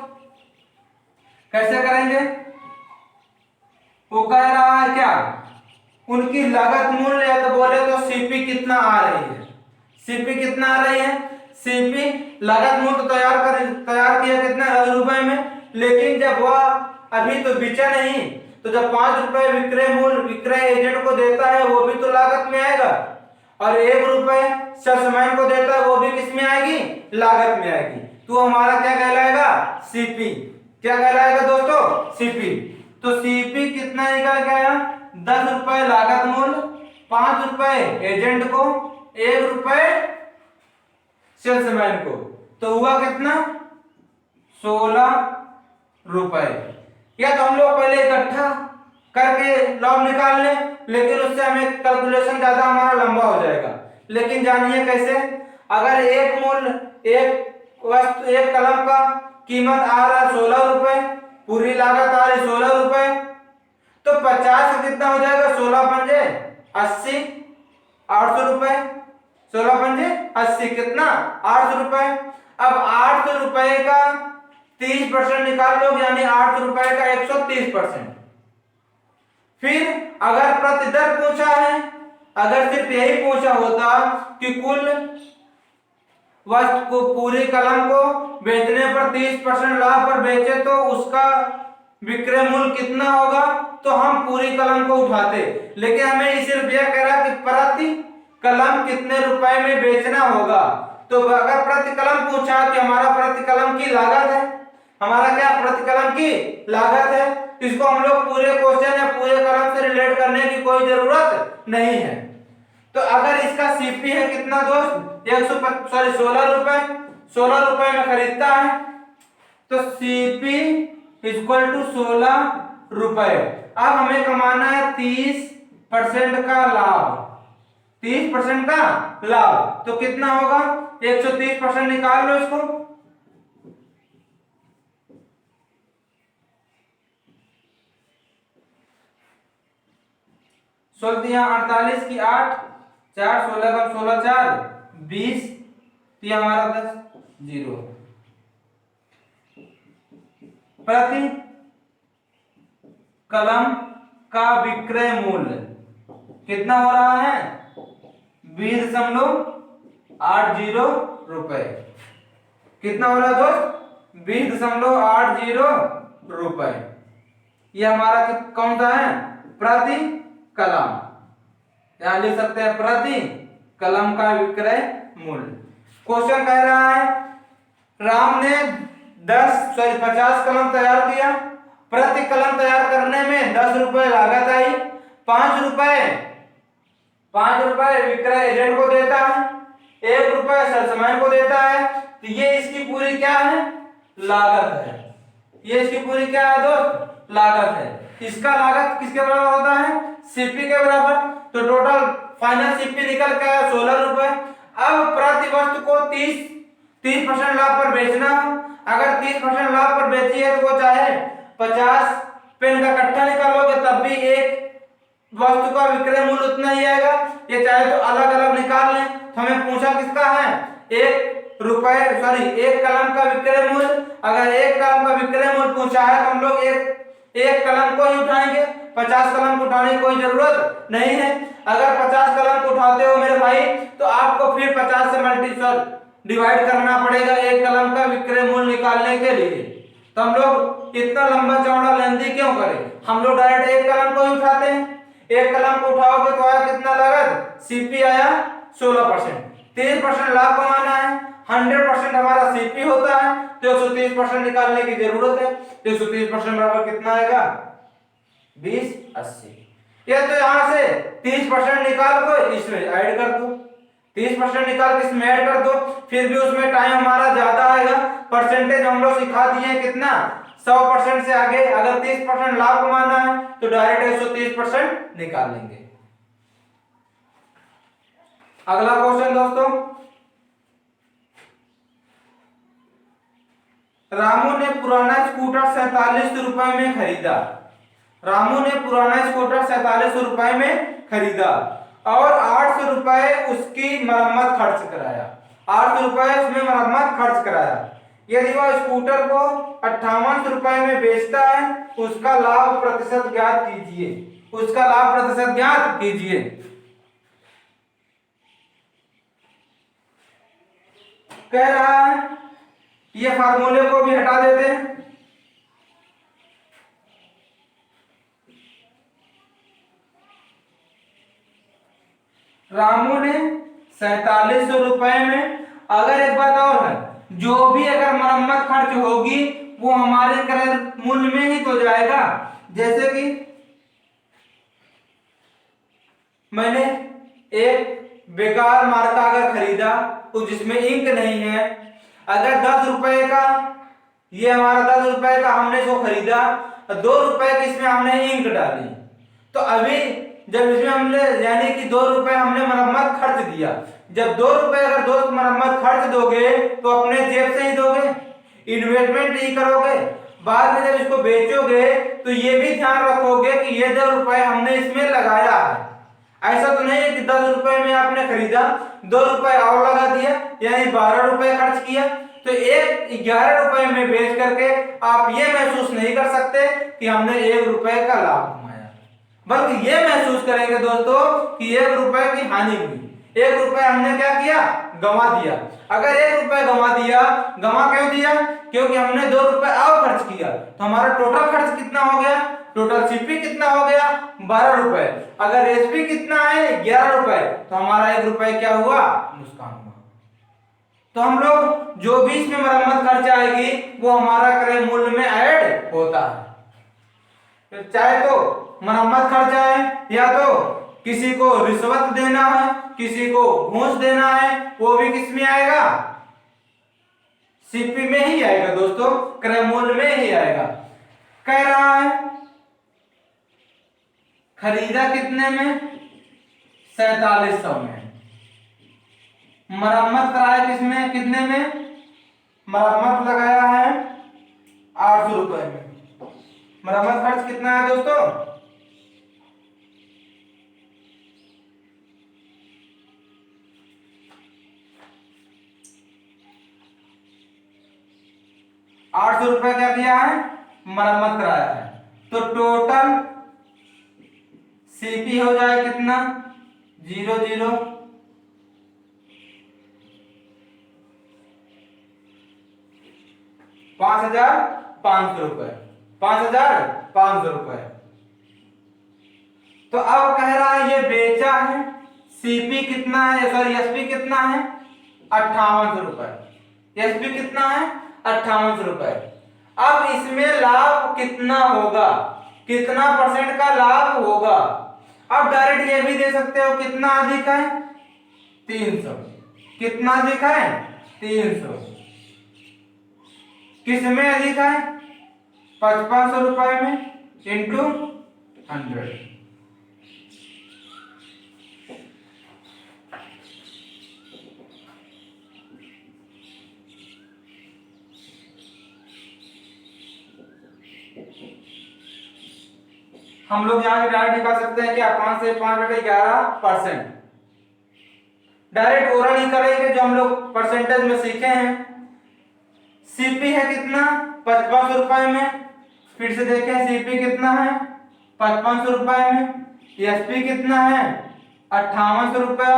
कैसे करेंगे, वो कह रहा है क्या, उनकी लागत मूल्य या तो बोले तो सीपी कितना आ रही है, सीपी कितना आ रही है, सीपी लागत मूल्य तैयार किया कितना 10 रुपए में, लेकिन जब वह अभी तो बिचा नहीं, तो जब 5 रुपए विक्रय मूल्य विक्रय एजेंट को देता है वो भी तो लागत में आएगा, और 1 रुपए सेल्समैन को देता है वो भी किस में आएगी, लागत में आएगी। तो हमारा क्या कहलाएगा, सीपी। क्या कहलाएगा दोस्तों, सीपी। तो सीपी कितना निकल के आया, 10 रुपए लागत मूल्य, 5 रुपए एजेंट को, 1 रुपए सेल्समैन को, तो हुआ कितना 16 रुपए। या तो हम लोग पहले इकट्ठा करके लाभ निकाल लें, लेकिन उससे हमें कैलकुलेशन ज्यादा हमारा लंबा हो जाएगा। लेकिन जानिए कैसे, अगर एक मूल्य एक वस्तु एक कलम का कीमत आ रहा है 16 रुपए, पूरी लागत आ रही 16 रुपए, तो 50 का कितना हो जाएगा, 16 पंजे 80, 800 रुपए, 16 पंजे 80 कितना 800 रुपए। अब 800 रुपए का 30% निकाल लो, यानी 800 रुपए का 130%। फिर अगर प्रतिदर पूछा है, अगर सिर्फ यही पूछा होता कि कुल वस्तु को पूरी कलम को बेचने पर 30% लाभ पर बेचे तो उसका विक्रय मूल्य कितना होगा, तो हम पूरी कलम को उठाते। लेकिन हमें सिर्फ यह कह रहा कि प्रति कलम कितने रुपए में बेचना होगा। तो अगर प्रति कलम पूछा कि हमारा प्रति कलम की लागत है, हमारा क्या प्रति कलम की लागत है, इसको हम लोग पूरे क्वेश्चन या पूरे कलम से रिलेट करने की कोई जरूरत नहीं है। तो अगर इसका सीपी है कितना दोस्त, 16 रुपए, 16 रुपए में खरीदता है, तो सीपी इक्वल टू 16 रुपए। अब हमें कमाना है 30% का लाभ, 30% का लाभ, तो कितना होगा 130% निकाल लो इसको। सोलह 48 की 8, 4 16 का 16 4 20, तो ये हमारा 10 0। प्रति कलम का विक्रय मूल्य कितना हो रहा है, 20.80 रुपए। कितना हो रहा है दोस्त, 20.80 रुपए। ये हमारा कौन सा है, प्रति कलम, यहां लिख सकते हैं प्रति कलम का विक्रय मूल्य। क्वेश्चन कह रहा है राम ने 50 कलम तैयार किया, प्रति कलम तैयार करने में 10 रुपए लागत आई, 5 रुपए विक्रय एजेंट को देता है, 1 रुपए सेल्समैन को देता है, तो ये इसकी पूरी क्या है, लागत है। ये इसकी पूरी क्या है दोस्त, लागत है। इसका लागत किसके बराबर होता है, सीपी के बराबर। तो टोटल फाइनल सीपी निकल के आया 16 रुपए। अब प्रति वस्तु को 30% लाभ पर बेचना, अगर 30% लाभ पर बेची है तो वो चाहे 50 पेन का कट्टा निकालोगे तब भी एक वस्तु का विक्रय मूल्य उतना ही आएगा। ये चाहे तो अलग अलग निकाल लें। तो हमें पूछा किसका है, 1 कलम का विक्रय मूल्य। अगर 1 कलम का विक्रय मूल्य पूछा है तो हम लोग एक कलम को ही उठाएंगे, 50 कलम को उठाने की कोई जरूरत नहीं है। अगर 50 कलम को उठाते हो मेरे भाई तो आपको फिर 50 से डिवाइड करना पड़ेगा 1 कलम का विक्रय मूल्य निकालने के लिए। तो हम लोग इतना लंबा चौड़ा लेंदी क्यों करें, हम लोग डायरेक्ट 1 कलम को ही उठाते हैं। 1 कलम को उठाओगे तो आया कितना लागत, सीपी आया 16%। 30% लाभ कमाना है, 100% हमारा सीपी होता है, तो 130% निकालने की जरूरत है। तो 130% बराबर कितना आएगा, 20/80। ये तो यहां से 30% निकाल दो, इसमें ऐड कर दो, 30% निकाल के इसमें ऐड कर दो, फिर भी उसमें टाइम हमारा ज्यादा आएगा। परसेंटेज हम लोग सिखा दिए कितना, 100% से आगे। अगर 30% लाभ कमाना है तो डायरेक्ट 130% निकाल लेंगे। अगला क्वेश्चन दोस्तों, रामू ने पुराना स्कूटर 47 रुपए में खरीदा, रामू ने पुराना स्कूटर 4700 रुपए में खरीदा और 800 रुपए उसकी मरम्मत खर्च कराया। 800 रुपए उसमें मरम्मत खर्च कराया। यदि वह स्कूटर को 5800 रुपए में बेचता है, उसका लाभ प्रतिशत ज्ञात कीजिए। उसका लाभ प्रतिशत ज्ञात कीजिए। कह रहा है, ये फार्मूले को भी हटा देते हैं। रामू ने 4700 रुपए में, अगर एक बात और है, जो भी अगर मरम्मत खर्च होगी वो हमारे क्रय मूल्य में ही तो जाएगा। जैसे कि मैंने एक बेकार मार्का अगर खरीदा तो जिसमें इंक नहीं है, अगर 10 रुपए का, ये हमारा 10 रुपए का हमने इसको खरीदा, 2 रुपए की इसमें हमने इंक डाली, तो अभी जब इसमें हमने यानी कि 2 रुपए हमने मरम्मत खर्च दिया, जब 2 रुपए अगर दोस्त मरम्मत खर्च दोगे तो अपने जेब से ही दोगे, इन्वेस्टमेंट ही करोगे। बाद में जब इसको बेचोगे तो ये भी ध्यान रखोगे कि ये 2 रुपए हमने इसमें लगाया है। ऐसा तो नहीं है कि 10 रुपए में आपने खरीदा, 2 रुपए और लगा दिया, यानी 12 रुपए खर्च किया, तो एक 11 रुपए में बेच करके आप ये महसूस नहीं कर सकते कि हमने 1 रुपए का लाभ कमाया, बल्कि ये महसूस करेंगे दोस्तों कि 1 रुपए की हानि हुई, 1 रुपए हमने क्या किया, गंवा दिया। अगर 1 रुपए गंवा दिया, गंवा क्यों दिया, क्योंकि हमने 2 रुपए और खर्च किया, तो हमारा टोटल खर्च कितना हो गया, टोटल सीपी कितना हो गया, 12 रुपए। अगर एसपी कितना है, 11 रुपए, तो हमारा 1 रुपए क्या हुआ, नुकसान हुआ। तो हम लोग जो भी इसमें मरम्मत खर्च आएगी वो हमारा क्रय मूल्य में ऐड होता है। तो चाहे तो मरम्मत खर्च आए, या तो किसी को रिश्वत देना है, किसी को घूस देना है, वो भी किस में आएगा, सीपी में ही आएगा दोस्तों, क्रय मूल्य में ही आएगा। कह रहा है खरीदा कितने में, 4700 में, मरम्मत कराया किसमें, कितने में, मरम्मत लगाया है 800 रुपए में। मरम्मत खर्च कितना है दोस्तों, 800 रुपए क्या किया है, मरम्मत कराया है। तो टोटल सीपी हो जाए कितना, 00 5,500 रुपए, 5,500 रुपए। तो अब कह रहा है ये बेचा है, सीपी कितना है, सॉरी एसपी कितना है, 5800 रुपए, एसपी कितना है, 5800 रुपए। अब इसमें लाभ कितना होगा, कितना परसेंट का लाभ होगा। अब डायरेक्ट ये भी दे सकते हो, कितना अधिक है, 300, कितना अधिक है, 300, किसमें अधिक है, 5500 रुपए में इंटू 100। हम लोग यहाँ भी डायरेक्ट निकाल सकते हैं क्या, 5 से 5/11%। डायरेक्ट ओरल ही करेंगे जो हम लोग परसेंटेज में सीखे हैं। सीपी है कितना, 5500 रुपए में, फिर से देखें सीपी कितना है, 5500 रुपए में, एसपी कितना है, 5800 रुपया,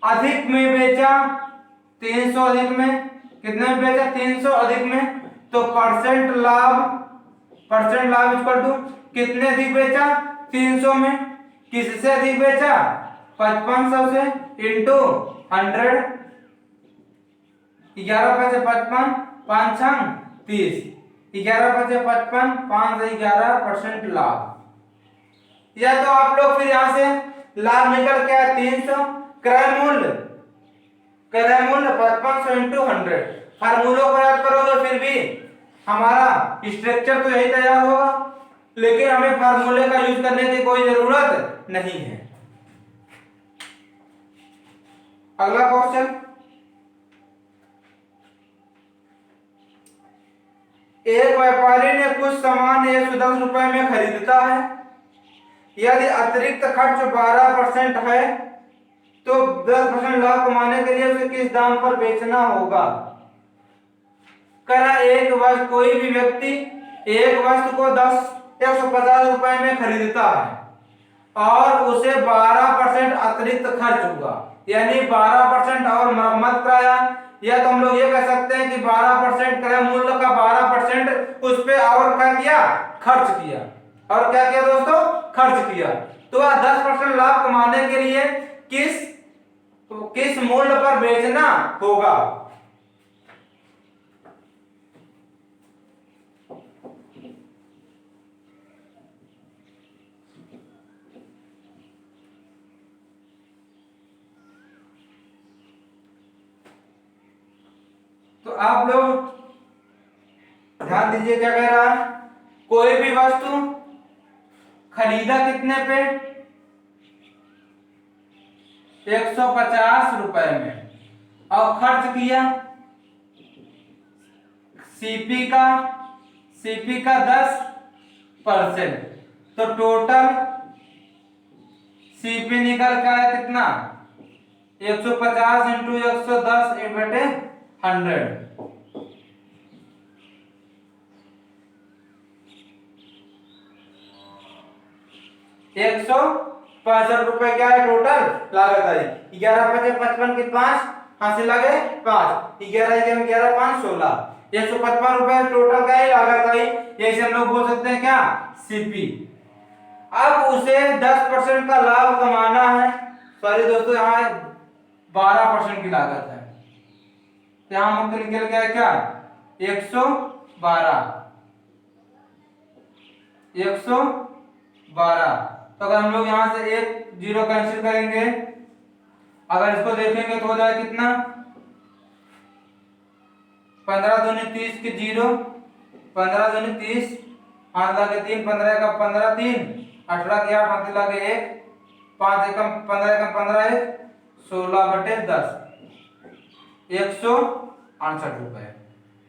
अधिक में बेचा 300 अधिक में, कितने में बेचा, 300 अधिक में, तो परसेंट लाभ इक्वल टू कितने अधिक बेचा, 300 में, किससे अधिक बेचा, 5500 से, इंटू 100, 11 पैसे 55, 5 छंग 30, 11 पैसे 55, 5 से 11% लाभ। या तो आप लोग फिर यहां से लाभ निकल के आया 300, क्रय मूल्य 5500 इंटू 100। फार्मूलों को याद करोगे फिर भी हमारा स्ट्रक्चर तो यही तैयार होगा, लेकिन हमें फार्मूले का यूज करने की कोई जरूरत नहीं है। अगला क्वेश्चन, एक व्यापारी ने कुछ सामान 110 रुपए में खरीदता है। यदि अतिरिक्त खर्च 12% है तो 10% लाभ कमाने के लिए उसे किस दाम पर बेचना होगा। करा एक वस्तु, कोई भी व्यक्ति एक वस्तु को 150 रुपए में खरीदता है और उसे 12% अतिरिक्त खर्च हुआ, यानी 12% और मरम्मत कराया, या तो हम लोग ये कह सकते हैं कि 12% क्रय मूल्य का 12% उस पे और क्या किया, खर्च किया। और क्या किया दोस्तों, खर्च किया। तो 10% लाभ कमाने के लिए किस मूल्य पर बेचना होगा। तो आप लोग ध्यान दीजिए क्या कह रहा है। कोई भी वस्तु खरीदा कितने पे, 150 रुपए में, और खर्च किया सीपी का 10%, तो टोटल सीपी निकल का है कितना, 150 इंटू 110/100। 165 रुपए क्या है टोटल लागत आई। 11 5 55 के 5 हासिल लगे 5, 11 के 11 5 16, 155 रुपए टोटल क्या है लागत आई। यही से हम लोग बोल सकते हैं क्या, सीपी। अब उसे 10% का लाभ कमाना है। सॉरी दोस्तों, यहाँ 12% की लागत है, यहाँ मुख्य निकल गया क्या, 112। तो अगर हम लोग यहाँ से एक जीरो कैंसिल करेंगे, अगर इसको देखेंगे तो हो जाए कितना, 15 दूनी 30 के 0, 15 दूनी 30, 5 लागे 3, 15 का 15 3, 18 के 8 हाथ लागे 1, 5 एकम 15 एकम 15 1, 16/10, 168 रुपए।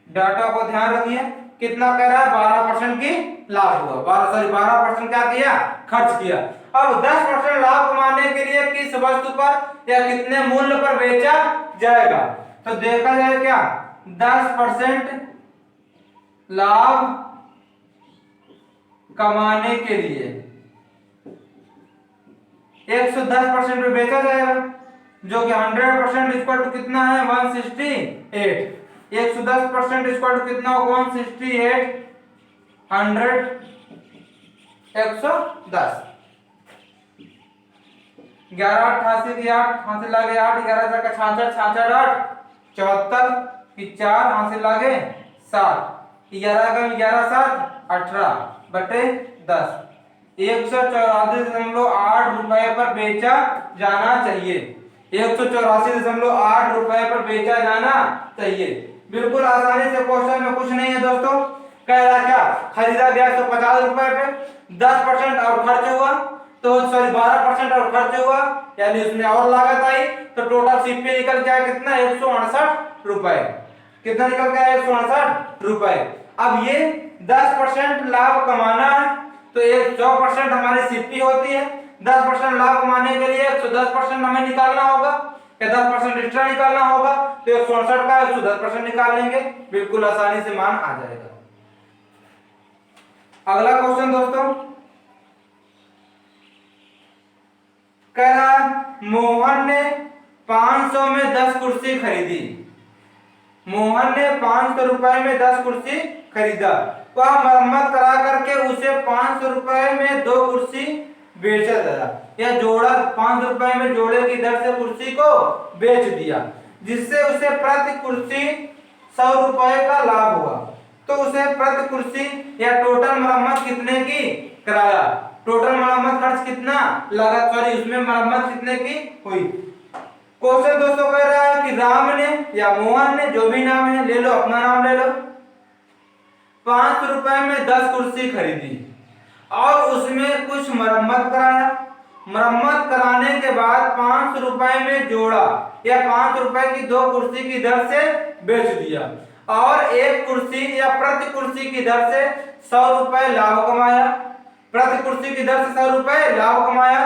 डाटा को ध्यान रखिए, कितना कह रहा है, 12% की लाभ हुआ, 12% क्या किया, खर्च किया। अब 10% लाभ कमाने के लिए किस वस्तु पर या कितने मूल्य पर बेचा जाएगा। तो देखा जाए क्या, 10% लाभ कमाने के लिए 110% पे बेचा जाएगा, जो कि 100% इक्वल टू कितना है, 168। 110% इक्वल टू कितना होगा, 168, 100 110। 11 88 की 8 हासिल लागे 8, 11 का 66 66 8, 74 की 4 हासिल लागे 7, 11 का 11 7 18/10, 184.8 रुपए पर बेचा जाना चाहिए। 184.8 रुपए पर बेचा जाना चाहिए। बिल्कुल आसानी से, क्वेश्चन में कुछ नहीं है दोस्तों। कह रहा क्या, खरीदा गया 150 रुपए पे, 10% और खर्च हुआ, तो सॉरी 12% और खर्च हुआ, यानी उसमें और लागत आई, तो टोटल सीपी निकल गया कितना, 168 रुपए। कितना निकल गया, 168 रुपए। अब ये 10% लाभ कमाना है, तो 100% हमारी सीपी होती है। 10% लाभ कमाने के लिए 110% हमें निकालना होगा, या 10% एक्स्ट्रा निकालना होगा, तो 168 का 110% निकाल लेंगे, बिल्कुल आसानी से मान आ जाएगा। अगला क्वेश्चन दोस्तों कह रहा, मोहन ने 500 में 10 कुर्सी खरीदी। मोहन ने 500 रुपए में 10 कुर्सी खरीदा, वह मरम्मत करा करके उसे 500 रुपए में 2 कुर्सी बेचा गया, या जोड़ा 500 रुपए में जोड़े की दर से कुर्सी को बेच दिया, जिससे उसे प्रति कुर्सी 100 रुपए का लाभ हुआ। तो उसे प्रति कुर्सी या टोटल मरम्मत कितने की कराया, टोटल मरम्मत खर्च कितना लगा, सॉरी उसमें मरम्मत कितने की हुई। क्वेश्चन दोस्तों कह रहा है कि राम ने या मोहन ने, जो भी नाम है ले लो, अपना नाम ले लो, 500 रुपए में 10 कुर्सी खरीदी और उसमें कुछ मरम्मत कराया। मरम्मत कराने के बाद 500 रुपए में जोड़ा या 500 रुपए की 2 कुर्सी की दर से बेच दिया। और एक कुर्सी या प्रति कुर्सी की दर से 100 रुपए लाभ कमाया, प्रति कुर्सी की दर से 100 रुपए लाभ कमाया,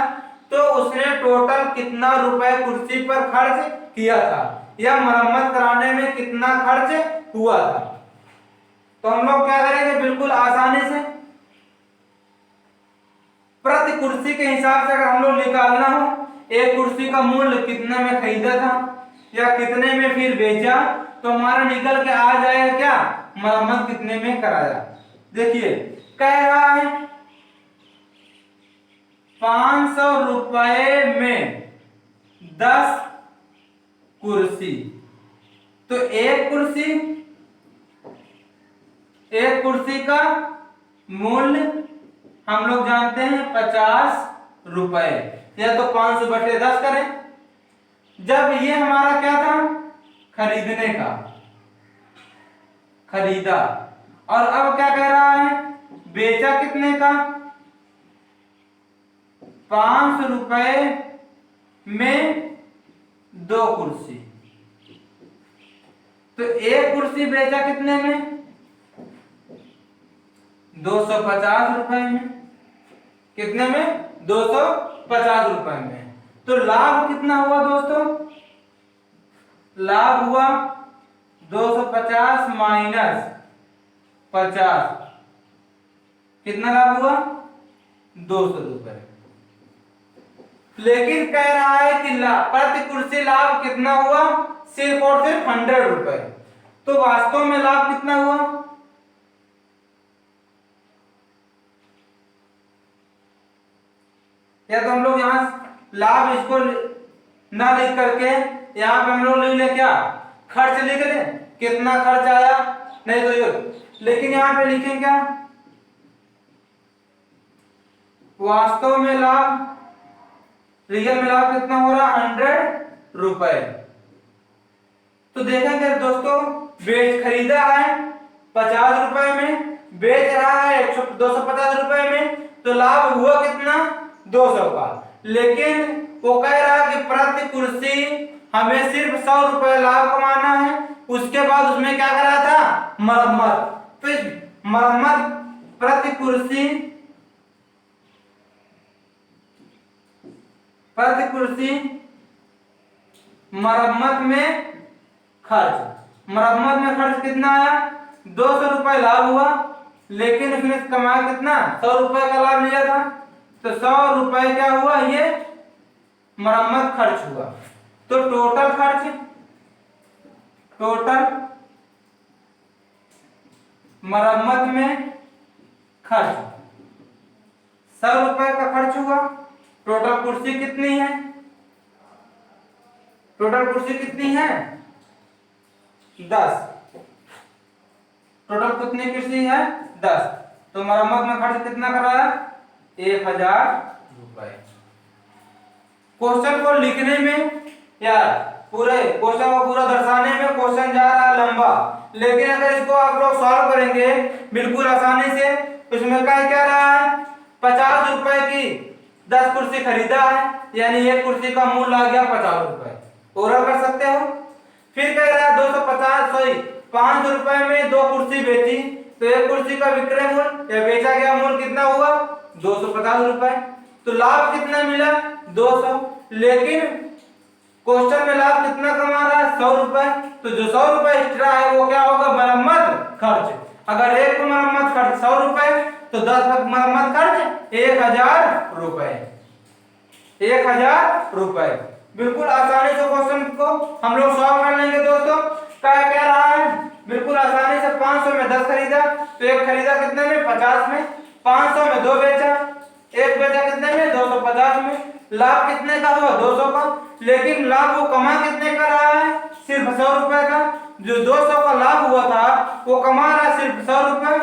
तो उसने टोटल कितना रुपए कुर्सी पर खर्च किया था या मरम्मत कराने में कितना खर्च हुआ था। तो हम लोग क्या करेंगे, बिल्कुल आसानी से प्रति कुर्सी के हिसाब से अगर हम लोग निकालना हो, एक कुर्सी का मूल्य कितने में खरीदा था या कितने में फिर बेचा, तो हमारा निकल के आ जाएगा क्या, मरम्मत कितने में कराया। देखिए कह रहा है 500 रुपए में 10 कुर्सी, तो एक कुर्सी का मूल्य हम लोग जानते हैं 50 रुपए, या तो 500 बटे 10 करें। जब ये हमारा क्या था, खरीदने का, खरीदा, और अब क्या कह रहा है, बेचा कितने का, 500 रुपए में 2 कुर्सी, तो एक कुर्सी बेचा कितने में, 250 रुपए में, कितने में, 250 रुपए में। तो लाभ कितना हुआ दोस्तों, लाभ हुआ 250 माइनस 50, कितना लाभ हुआ, 200 रुपए। लेकिन कह रहा है कि प्रति कुर्सी लाभ कितना हुआ, सिर्फ और सिर्फ 100 रुपए। तो वास्तव में लाभ कितना हुआ, या तो हम लोग यहां लाभ इसको ना लिख करके यहां पे हम लोग लिख ले क्या, खर्च लिख ले, कितना खर्च आया, नहीं तो ये, लेकिन यहां पे लिखें क्या, वास्तव में लाभ, रियल में लाभ कितना हो रहा, 100 रुपए। तो देखेंगे दोस्तों, खरीदा है 50 रुपए में, बेच रहा है 250 रुपए में, तो लाभ हुआ कितना, 200 का। लेकिन वो कह रहा है कि प्रति कुर्सी हमें सिर्फ 100 रुपए लाभ कमाना है, उसके बाद उसमें क्या करा था, मरम्मत। तो मरम्मत प्रति कुर्सी मरम्मत में खर्च कितना आया, 200 रुपए लाभ हुआ, लेकिन उसने कमाया कितना, 100 रुपए का लाभ लिया था, तो 100 रुपए क्या हुआ, ये मरम्मत खर्च हुआ। तो टोटल मरम्मत में खर्च 100 रुपए का खर्च हुआ। टोटल कुर्सी कितनी है, टोटल कुर्सी कितनी है, 10, टोटल कितनी कुर्सी है, 10। तो मरम्मत में खर्च कितना कराया, 1000 रुपए। क्वेश्चन को लिखने में या पूरे क्वेश्चन को पूरा दर्शाने में क्वेश्चन जा रहा है लंबा, लेकिन अगर इसको आप लोग सॉल्व करेंगे बिल्कुल आसानी से, उसमें क्या रहा है, 50 रुपए की 10 कुर्सी खरीदा है, यानी एक कुर्सी का मूल्य आ गया 50 रुपए, पूरा कर सकते हो। फिर कह रहा है 500 रुपए में 2 कुर्सी बेची, तो एक कुर्सी का विक्रय मूल्य या बेचा गया मूल्य कितना हुआ, 250 रुपए। तो लाभ कितना मिला, 200, लेकिन क्वेश्चन में लाभ कितना कमा रहा है, 100 रुपए। तो जो 100 रुपए एक्स्ट्रा है वो क्या होगा, मरम्मत खर्च। अगर एक मरम्मत खर्च 100 रुपए, तो 10 मरम्मत खर्च 1000 रुपए, 1000 रुपए। बिल्कुल आसानी से क्वेश्चन को हम लोग सॉल्व कर लेंगे दोस्तों। क्या कह रहा है, बिल्कुल आसानी से 500 में 10 खरीदा, तो एक खरीदा कितने में, 50 में, 500 में 2 बेचा, एक बेचा कितने में, 250 में। लाभ कितने का हुआ, 200 का, लेकिन लाभ वो कमा कितने का रहा है, सिर्फ 100 रुपए का। जो 200 का लाभ हुआ था वो कमा रहा है सिर्फ 100 रुपए,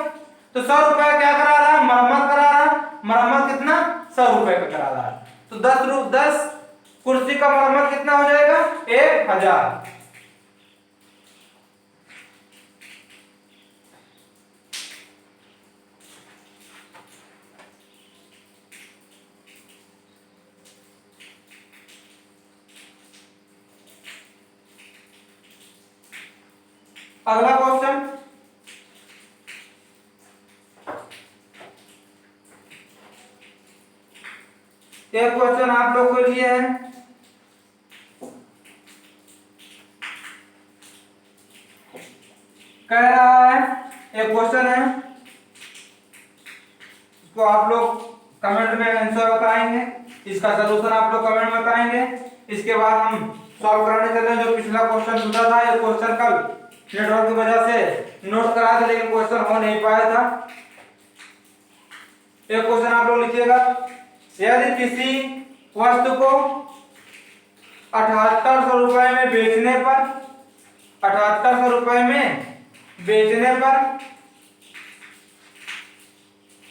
तो 100 रुपए क्या करा रहा है, मरम्मत करा रहा है। मरम्मत कितना, 100 रुपए का करा रहा है। तो 10 कुर्सी का मरम्मत कितना हो जाएगा, 1000। अगला क्वेश्चन, एक क्वेश्चन आप लोग के लिए है, कह रहा है, एक क्वेश्चन है, इसको आप लोग कमेंट में आंसर बताएंगे, इसका सलूशन आप लोग कमेंट में बताएंगे। इसके बाद हम सॉल्व कराने चले हैं। जो पिछला क्वेश्चन छूटा था, ये क्वेश्चन कल नेटवर्क की वजह से नोट करा थे, लेकिन क्वेश्चन हो नहीं पाया था। एक क्वेश्चन आप लोग लिखिएगा, यदि किसी वस्तु को 7800 रुपए में बेचने पर 7800 रुपए में बेचने पर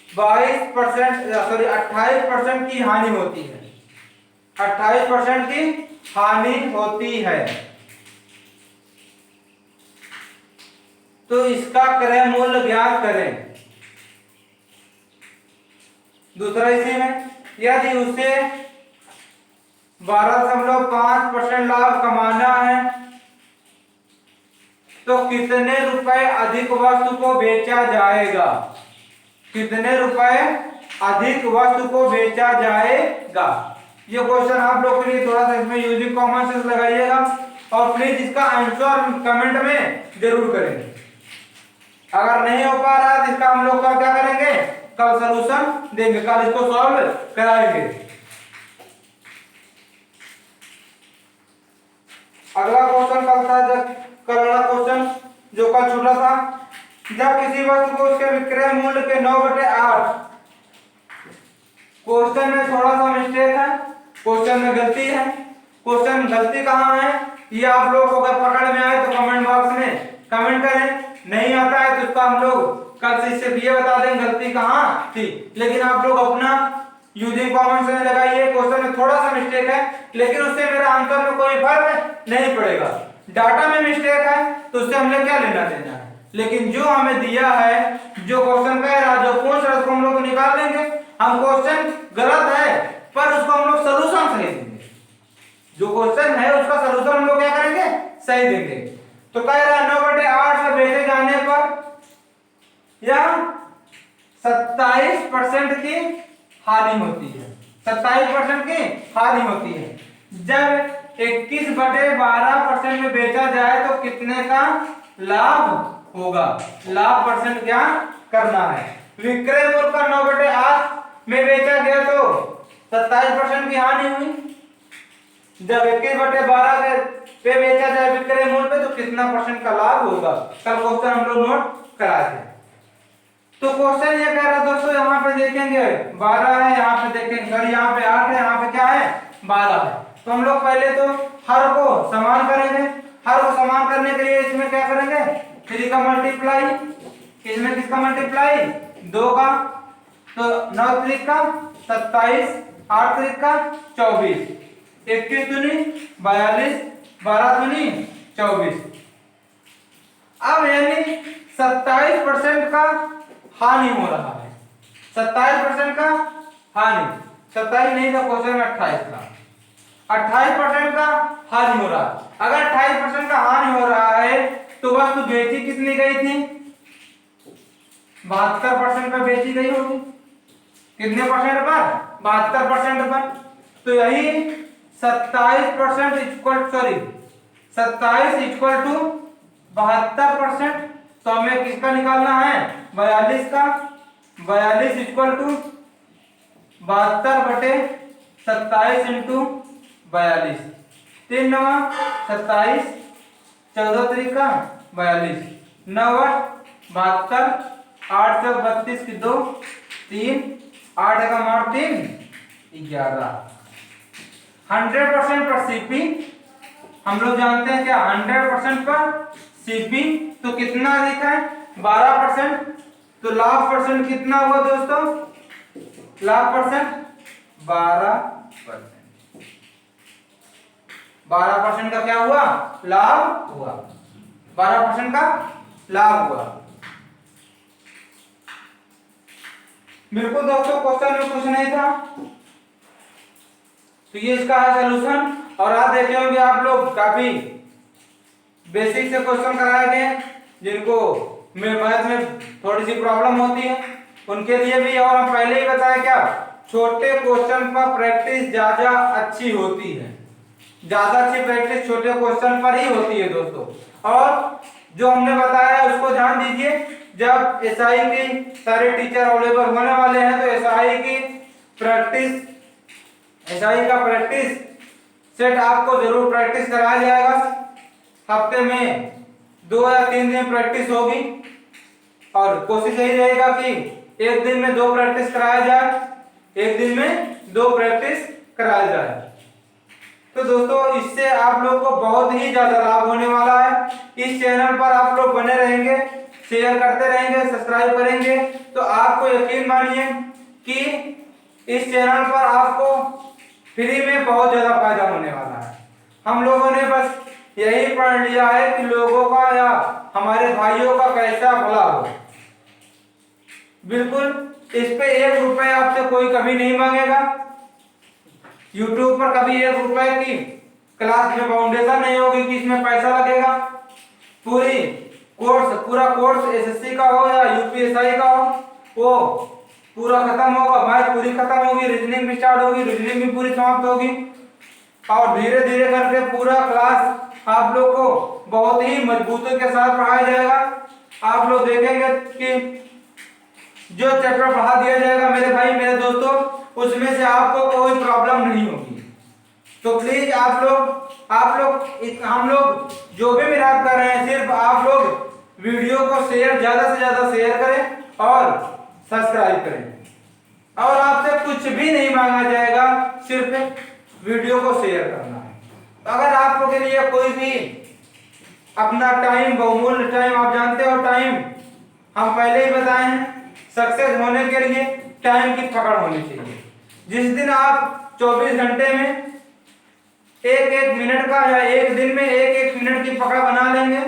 28% की हानि होती है, 28% की हानि होती है, तो इसका क्रय मूल्य ज्ञात करें। दूसरा इसी में, यदि उसे 12.5% लाभ कमाना है तो कितने रुपए अधिक वस्तु को बेचा जाएगा, कितने रुपए अधिक वस्तु को बेचा जाएगा। ये क्वेश्चन आप लोग के लिए थोड़ा सा इसमें यूजिंग कॉमन सेंस लगाइएगा और प्लीज इसका आंसर कमेंट में जरूर करेंगे। अगर नहीं हो पा रहा है तो इसका हम लोग का क्या करेंगे, कल सलूशन देंगे, कल इसको सॉल्व कराएंगे। अगला क्वेश्चन कल था, कल वाला क्वेश्चन जो कल छूटा था, जब किसी वस्तु को उसके विक्रय मूल्य के 9/8, क्वेश्चन में थोड़ा सा मिस्टेक है, क्वेश्चन में गलती है। क्वेश्चन गलती कहाँ है, ये आप लोगों को अगर पकड़ में आए तो कमेंट बॉक्स में कमेंट करें, नहीं आता है तो उसका हम लोग कल से इससे ये बता देंगे गलती कहाँ थी। लेकिन आप लोग अपना यूजिंग कॉमन सेंस लगाइए। क्वेश्चन में थोड़ा सा मिस्टेक है, लेकिन उससे मेरा आंसर में कोई फर्क नहीं पड़ेगा। डाटा में मिस्टेक है तो उससे हमें क्या लेना देना है, लेकिन जो हमें दिया है, जो क्वेश्चन कह रहा है, जो पूछ रहा है, उसको हम लोग निकाल लेंगे। हम क्वेश्चन गलत है पर उसको हम लोग सलूशन सही देंगे, जो क्वेश्चन है उसका सलूशन हम लोग क्या करेंगे, सही देंगे। तो कह रहा है 9/8 से बेचे जाने पर या 27% की हानि होती है, 27% की हानि होती है। जब 21/12% में बेचा जाए तो कितने का लाभ होगा, लाभ परसेंट क्या करना है। विक्रय मूल्य का 9/8 में बेचा गया तो 27% की हानि हुई। जब 21/12 पे बेचा जाए विक्रय मूल्य पे तो कितना परसेंट का लाभ होगा, कल क्वेश्चन हम लोग नोट कराए थे। तो क्वेश्चन ये कह रहा है दोस्तों, यहाँ पे देखेंगे 12 है, यहाँ पे देखेंगे सॉरी यहाँ पे 8 है, यहाँ पे क्या है 12 है। तो हम लोग पहले तो हर को समान करेंगे। हर को समान करने के लिए इसमें क्या करेंगे, 3 का मल्टीप्लाई, इसमें किसका मल्टीप्लाई 2 का, तो 9 3 का 27, 8 3 का 24, 21 दूनी 42, 12 दूनी 24। अब यानी 27% का हानि हो रहा है, 27% का हानि, 27 नहीं था क्वेश्चन में 28 था, 28% का हानि हो रहा है। अगर 28% का हानि हो रहा है तो वस्तु बेची कितनी गई थी, 72% पर बेची गई होगी। कितने परसेंट पर, 72% पर। तो यही 27% इक्वल सॉरी 27 इक्वल टू 72%। तो हमें किसका निकालना है, 42 का। 42 इक्वल टू 72/27 इंटू 42, 3 9 27, 14 3 का 42, 9 72, 8 से 32 की 2 3, 8 का मार 3 11। 100% पर सीपी हम लोग जानते हैं क्या, 100% पर सीपी तो कितना अधिक है 12%। तो लाभ परसेंट कितना हुआ दोस्तों, लाभ परसेंट 12%। 12% का क्या हुआ, लाभ हुआ, 12% का लाभ हुआ। बिल्कुल दोस्तों, क्वेश्चन में कुछ नहीं था, तो ये इसका है सलूशन। और आज देखे होंगे आप लोग काफी बेसिक से क्वेश्चन कराए गए, जिनको मैथ में थोड़ी सी प्रॉब्लम होती है उनके लिए भी। और हम पहले ही बताया क्या, छोटे क्वेश्चन पर प्रैक्टिस ज्यादा अच्छी होती है, ज्यादा अच्छी प्रैक्टिस छोटे क्वेश्चन पर ही होती है दोस्तों। और जो हमने बताया उसको ध्यान दीजिए, जब एसआई की सारे टीचर अवेलेबल होने वाले हैं तो एसआई की प्रैक्टिस, एसआई का प्रैक्टिस सेट आपको जरूर प्रैक्टिस कराया जाएगा। हफ्ते में 2 या 3 दिन प्रैक्टिस होगी और कोशिश यही रहेगा कि एक दिन में 2 प्रैक्टिस कराया जाए, एक दिन में 2 प्रैक्टिस कराया जाए। तो दोस्तों इससे आप लोग को बहुत ही ज्यादा लाभ होने वाला है। इस चैनल पर आप लोग बने रहेंगे, शेयर करते रहेंगे, सब्सक्राइब करेंगे तो आपको यकीन मानिए कि इस चैनल पर आपको फ्री में बहुत ज्यादा फायदा होने वाला है। हम लोगों ने बस यही पढ़ लिया है कि लोगों का या हमारे भाइयों का कैसा भला हो। बिल्कुल इस पे 1 रुपए आपसे कोई कभी नहीं मांगेगा। YouTube पर कभी 1 रुपए की क्लास में फाउंडेशन नहीं होगी कि इसमें पैसा लगेगा। पूरा कोर्स एसएससी का हो या यूपीएसआई का हो, वो पूरा खत्म होगा, मैथ पूरी खत्म होगी, रीजनिंग भी स्टार्ट होगी, रीजनिंग भी पूरी समाप्त होगी और धीरे धीरे करके पूरा क्लास आप लोग को बहुत ही मजबूती के साथ पढ़ाया जाएगा। आप लोग देखेंगे कि जो चैप्टर पढ़ा दिया जाएगा मेरे भाई मेरे दोस्तों, उसमें से आपको कोई प्रॉब्लम नहीं होगी। तो प्लीज आप लोग हम लोग जो भी मेहनत कर रहे हैं, सिर्फ आप लोग वीडियो को शेयर, ज्यादा से ज्यादा शेयर करें और सब्सक्राइब करें। और आपसे कुछ भी नहीं मांगा जाएगा, सिर्फ वीडियो को शेयर करना है। तो अगर आपको के लिए कोई भी अपना टाइम, बहुमूल्य टाइम, आप जानते हो टाइम हम पहले ही बताए हैं, सक्सेस होने के लिए टाइम की पकड़ होनी चाहिए। जिस दिन आप 24 घंटे में 1-1 मिनट का या एक दिन में 1-1 मिनट की पकड़ बना लेंगे,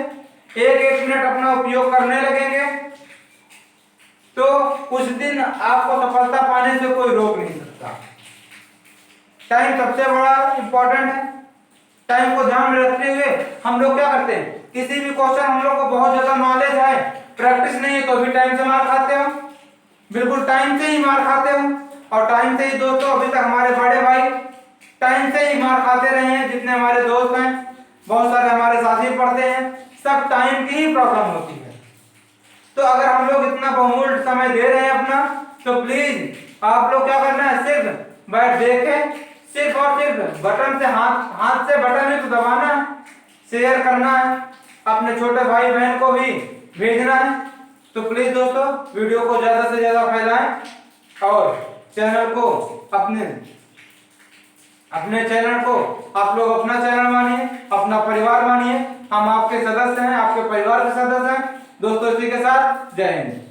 1-1 मिनट अपना उपयोग करने लगेंगे, तो उस दिन आपको सफलता पाने से कोई रोक नहीं सकता। टाइम सबसे बड़ा इंपॉर्टेंट है। टाइम को ध्यान में रखते हुए हम लोग क्या करते हैं, किसी भी क्वेश्चन हम लोग को बहुत ज्यादा नॉलेज है, प्रैक्टिस नहीं है तो भी टाइम से मार खाते हो, बिल्कुल टाइम से ही मार खाते हो। और टाइम से ही दोस्तों अभी तक हमारे बड़े भाई टाइम से ही मार खाते रहे हैं। जितने हमारे दोस्त हैं, बहुत सारे हमारे साथी पढ़ते हैं, सब टाइम की ही प्रॉब्लम होती है। तो अगर हम लोग इतना बहुमूल्य समय दे रहे हैं अपना, तो प्लीज आप लोग क्या करना है, सिर्फ बैठ देखे, सिर्फ और सिर्फ बटन से हाथ से बटन ही तो दबाना है, शेयर करना है, अपने छोटे भाई बहन को भी भेजना है। तो प्लीज दोस्तों वीडियो को ज्यादा से ज्यादा फैलाएं और चैनल को अपने चैनल को आप लोग अपना चैनल मानिए, अपना परिवार मानिए। हम आपके सदस्य हैं, आपके परिवार के सदस्य हैं दोस्तों। इसी के साथ जय हिंद।